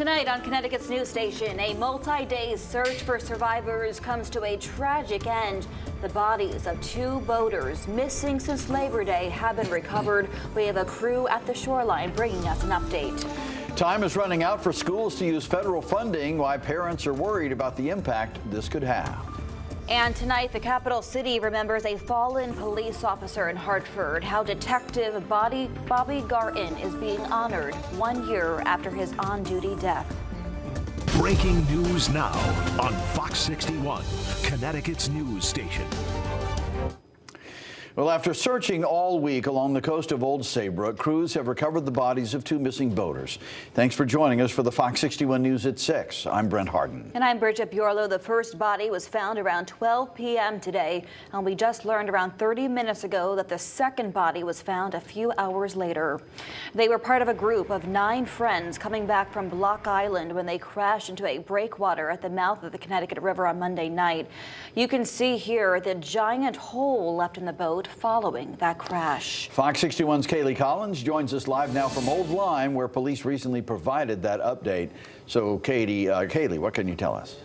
Tonight on Connecticut's news station, a multi-day search for survivors comes to a tragic end. The bodies of 2 boaters missing since Labor Day have been recovered. We have a crew at the shoreline bringing us an update. Time is running out for schools to use federal funding, why parents are worried about the impact this could have. And tonight, the capital city remembers a fallen police officer in Hartford. How Detective Bobby Garton is being honored 1 year after his on-duty death. Breaking news now on Fox 61, Connecticut's news station. Well, after searching all week along the coast of Old Saybrook, crews have recovered the bodies of 2 missing boaters. Thanks for joining us for the Fox 61 News at 6. I'm Brent Harden. And I'm Bridget Bjorlo. The first body was found around 12 p.m. today, and we just learned around 30 minutes ago that the second body was found a few hours later. They were part of a group of 9 friends coming back from Block Island when they crashed into a breakwater at the mouth of the Connecticut River on Monday night. You can see here the giant hole left in the boat following that crash. Fox 61's Kaylee Collins joins us live now from Old Lyme, where police recently provided that update. So, Kaylee, what can you tell us?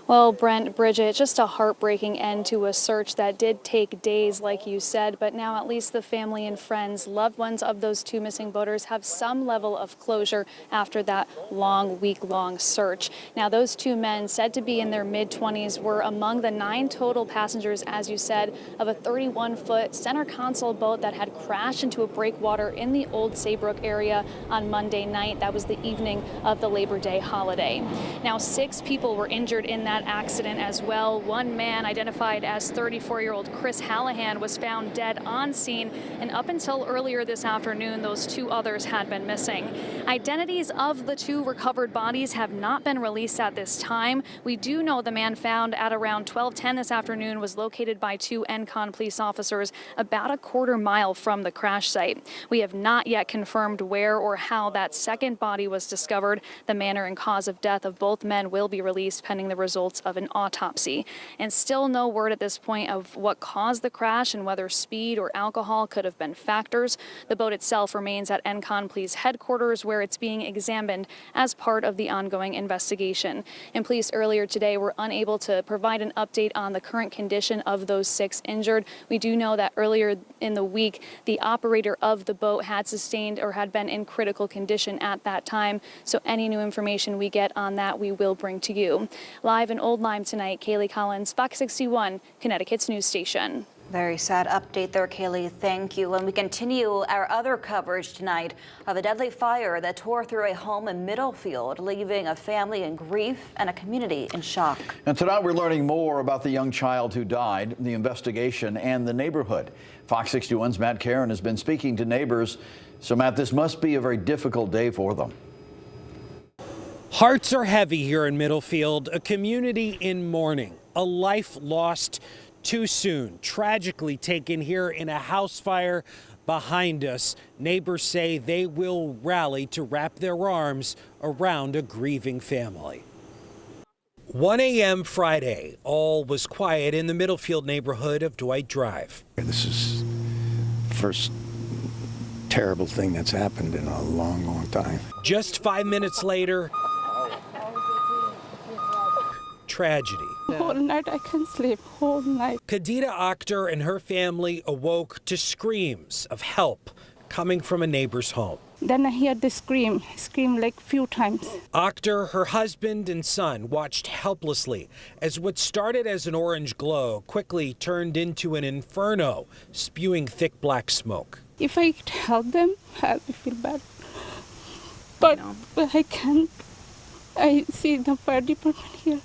Well, Brent, Bridget, just a heartbreaking end to a search that did take days, like you said, but now at least the family and friends, loved ones of those 2 missing boaters have some level of closure after that long, week-long search. Now, those 2 men, said to be in their mid-20s, were among the 9 total passengers, as you said, of a 31-foot center console boat that had crashed into a breakwater in the Old Saybrook area on Monday night. That was the evening of the Labor Day holiday. Now, 6 people were injured in that accident as well. One man, identified as 34-year-old Chris Hallahan, was found dead on scene, and up until earlier this afternoon, those 2 others had been missing. Identities of the 2 recovered bodies have not been released at this time. We do know the man found at around 12:10 this afternoon was located by 2 ENCON police officers about a quarter mile from the crash site. We have not yet confirmed where or how that second body was discovered. The manner and cause of death of both men will be released pending the results of an autopsy. And still no word at this point of what caused the crash and whether speed or alcohol could have been factors. The boat itself remains at ENCON Police headquarters, where it's being examined as part of the ongoing investigation. And police earlier today were unable to provide an update on the current condition of those 6 injured. We do know that earlier in the week, the operator of the boat had sustained or had been in critical condition at that time. So any new information we get on that, we will bring to you. Live in Old Lyme tonight, Kaylee Collins, Fox 61, Connecticut's news station. Very sad update there, Kaylee. Thank you. And we continue our other coverage tonight of a deadly fire that tore through a home in Middlefield, leaving a family in grief and a community in shock. And tonight we're learning more about the young child who died, the investigation, and the neighborhood. Fox 61's Matt Karen has been speaking to neighbors. So, Matt, this must be a very difficult day for them. Hearts are heavy here in Middlefield, a community in mourning, a life lost too soon, tragically taken here in a house fire behind us. Neighbors say they will rally to wrap their arms around a grieving family. 1 a.m. Friday, all was quiet in the Middlefield neighborhood of Dwight Drive. This is the first terrible thing that's happened in a long, long time. Just 5 minutes later, tragedy. Whole night I can't sleep, whole night. Kadita Akhtar and her family awoke to screams of help coming from a neighbor's home. Then I heard the scream like few times. Akhtar, her husband and son watched helplessly as what started as an orange glow quickly turned into an inferno, spewing thick black smoke. If I could help them, I would feel bad. But I can't. I see the fire department here,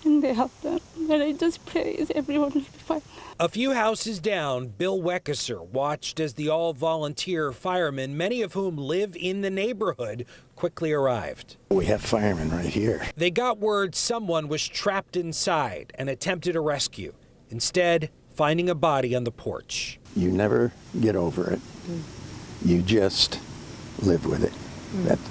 and they help them. But I just pray everyone will be fine. A few houses down, Bill Weckesser watched as the all-volunteer firemen, many of whom live in the neighborhood, quickly arrived. We have firemen right here. They got word someone was trapped inside and attempted a rescue, instead finding a body on the porch. You never get over it. You just live with it.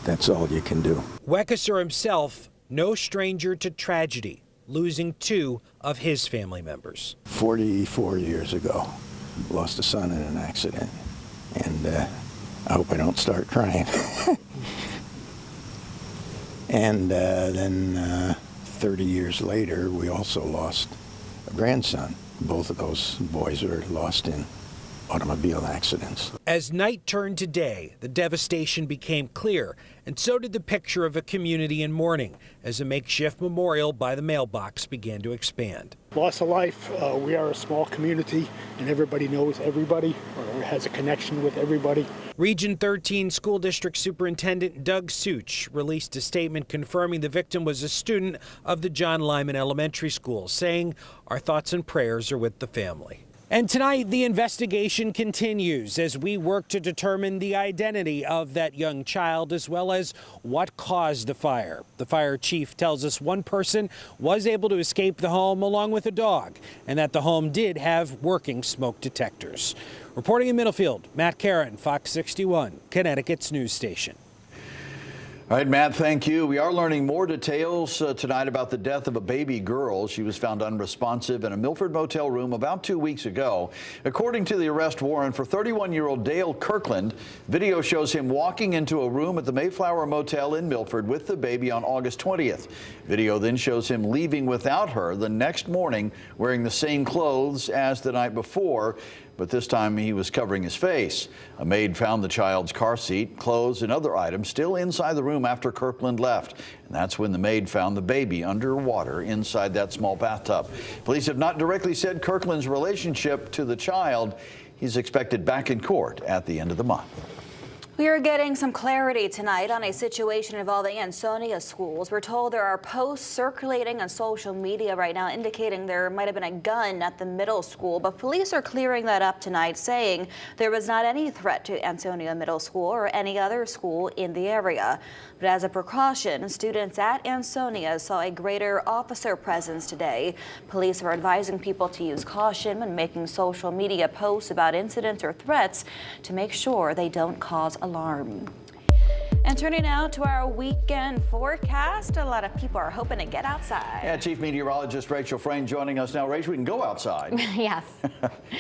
That's all you can do. Weckesser himself, no stranger to tragedy, losing 2 of his family members. 44 years ago, lost a son in an accident, and I hope I don't start crying. And then 30 years later, we also lost a grandson. Both of those boys are lost in automobile accidents. As night turned to day, the devastation became clear, and so did the picture of a community in mourning as a makeshift memorial by the mailbox began to expand. Loss of life. We are a small community, and everybody knows everybody or has a connection with everybody. Region 13 School District Superintendent Doug Such released a statement confirming the victim was a student of the John Lyman Elementary School, saying, "Our thoughts and prayers are with the family." And tonight, the investigation continues as we work to determine the identity of that young child as well as what caused the fire. The fire chief tells us one person was able to escape the home along with a dog and that the home did have working smoke detectors. Reporting in Middlefield, Matt Karen, Fox 61, Connecticut's news station. All right, Matt, thank you. We are learning more details tonight about the death of a baby girl. She was found unresponsive in a Milford motel room about 2 weeks ago. According to the arrest warrant for 31-year-old Dale Kirkland, video shows him walking into a room at the Mayflower Motel in Milford with the baby on August 20th. Video then shows him leaving without her the next morning wearing the same clothes as the night before, but this time he was covering his face. A maid found the child's car seat, clothes, and other items still inside the room after Kirkland left. And that's when the maid found the baby underwater inside that small bathtub. Police have not directly said Kirkland's relationship to the child. He's expected back in court at the end of the month. We are getting some clarity tonight on a situation involving Ansonia schools. We're told there are posts circulating on social media right now indicating there might have been a gun at the middle school, but police are clearing that up tonight, saying there was not any threat to Ansonia Middle School or any other school in the area. But as a precaution, students at Ansonia saw a greater officer presence today. Police are advising people to use caution when making social media posts about incidents or threats to make sure they don't cause alarm. And turning now to our weekend forecast, a lot of people are hoping to get outside. Yeah, Chief Meteorologist Rachel Frayne joining us now. Rachel, we can go outside. Yes.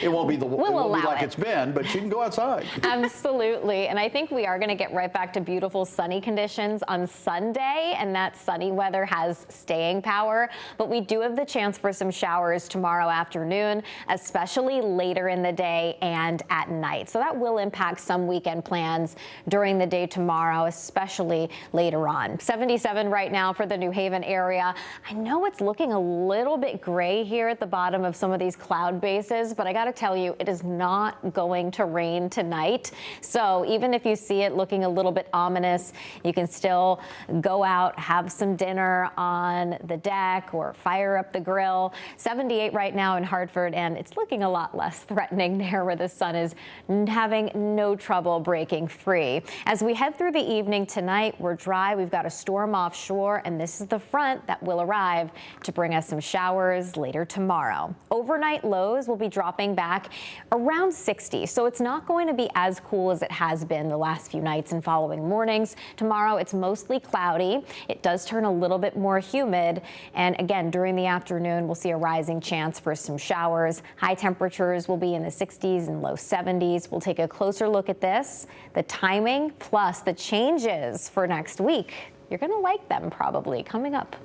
It won't be like it. it's been, but you can go outside. Absolutely. And I think we are going to get right back to beautiful sunny conditions on Sunday, and that sunny weather has staying power. But we do have the chance for some showers tomorrow afternoon, especially later in the day and at night. So that will impact some weekend plans during the day tomorrow, especially later on. 77 right now for the New Haven area. I know it's looking a little bit gray here at the bottom of some of these cloud bases, but I got to tell you, it is not going to rain tonight. So even if you see it looking a little bit ominous, you can still go out, have some dinner on the deck or fire up the grill. 78 right now in Hartford, and it's looking a lot less threatening there where the sun is having no trouble breaking free. As we head through the evening tonight, we're dry. We've got a storm offshore, and this is the front that will arrive to bring us some showers later tomorrow. Overnight lows will be dropping back around 60, so it's not going to be as cool as it has been the last few nights and following mornings. Tomorrow, it's mostly cloudy. It does turn a little bit more humid, and again, during the afternoon, we'll see a rising chance for some showers. High temperatures will be in the 60s and low 70s. We'll take a closer look at this, the timing, plus the changes for next week. You're going to like them probably coming up.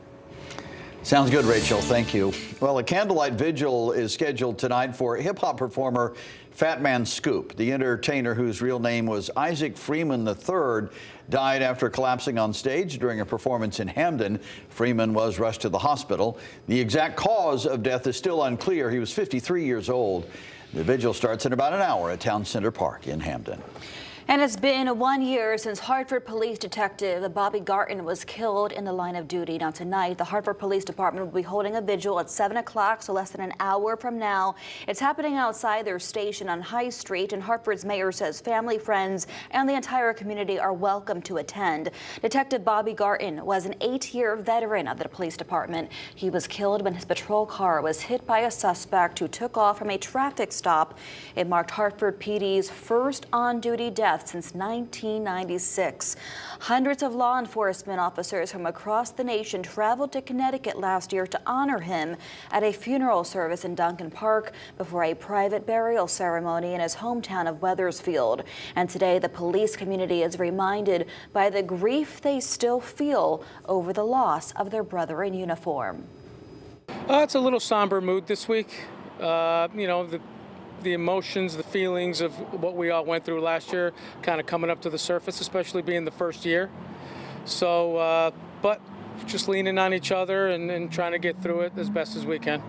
Sounds good, Rachel. Thank you. Well, a candlelight vigil is scheduled tonight for hip-hop performer Fat Man Scoop. The entertainer, whose real name was Isaac Freeman III, died after collapsing on stage during a performance in Hamden. Freeman was rushed to the hospital. The exact cause of death is still unclear. He was 53 years old. The vigil starts in about an hour at Town Center Park in Hamden. And it's been 1 year since Hartford Police Detective Bobby Garton was killed in the line of duty. Now tonight, the Hartford Police Department will be holding a vigil at 7 o'clock, so less than an hour from now. It's happening outside their station on High Street, and Hartford's mayor says family, friends, and the entire community are welcome to attend. Detective Bobby Garton was an 8-year veteran of the police department. He was killed when his patrol car was hit by a suspect who took off from a traffic stop. It marked Hartford PD's first on-duty death death since 1996. Hundreds of law enforcement officers from across the nation traveled to Connecticut last year to honor him at a funeral service in Duncan Park before a private burial ceremony in his hometown of Wethersfield. And today, the police community is reminded by the grief they still feel over the loss of their brother in uniform. It's a little somber mood this week. You know, the emotions, the feelings of what we all went through last year kind of coming up to the surface, especially being the first year. So, but just leaning on each other and trying to get through it as best as we can.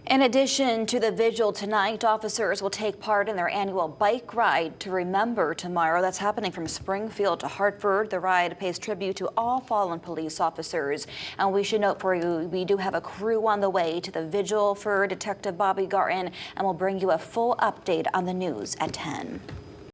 In addition to the vigil tonight, officers will take part in their annual bike ride to remember tomorrow. That's happening from Springfield to Hartford. The ride pays tribute to all fallen police officers. And we should note for you, we do have a crew on the way to the vigil for Detective Bobby Garten, and we'll bring you a full update on the news at 10.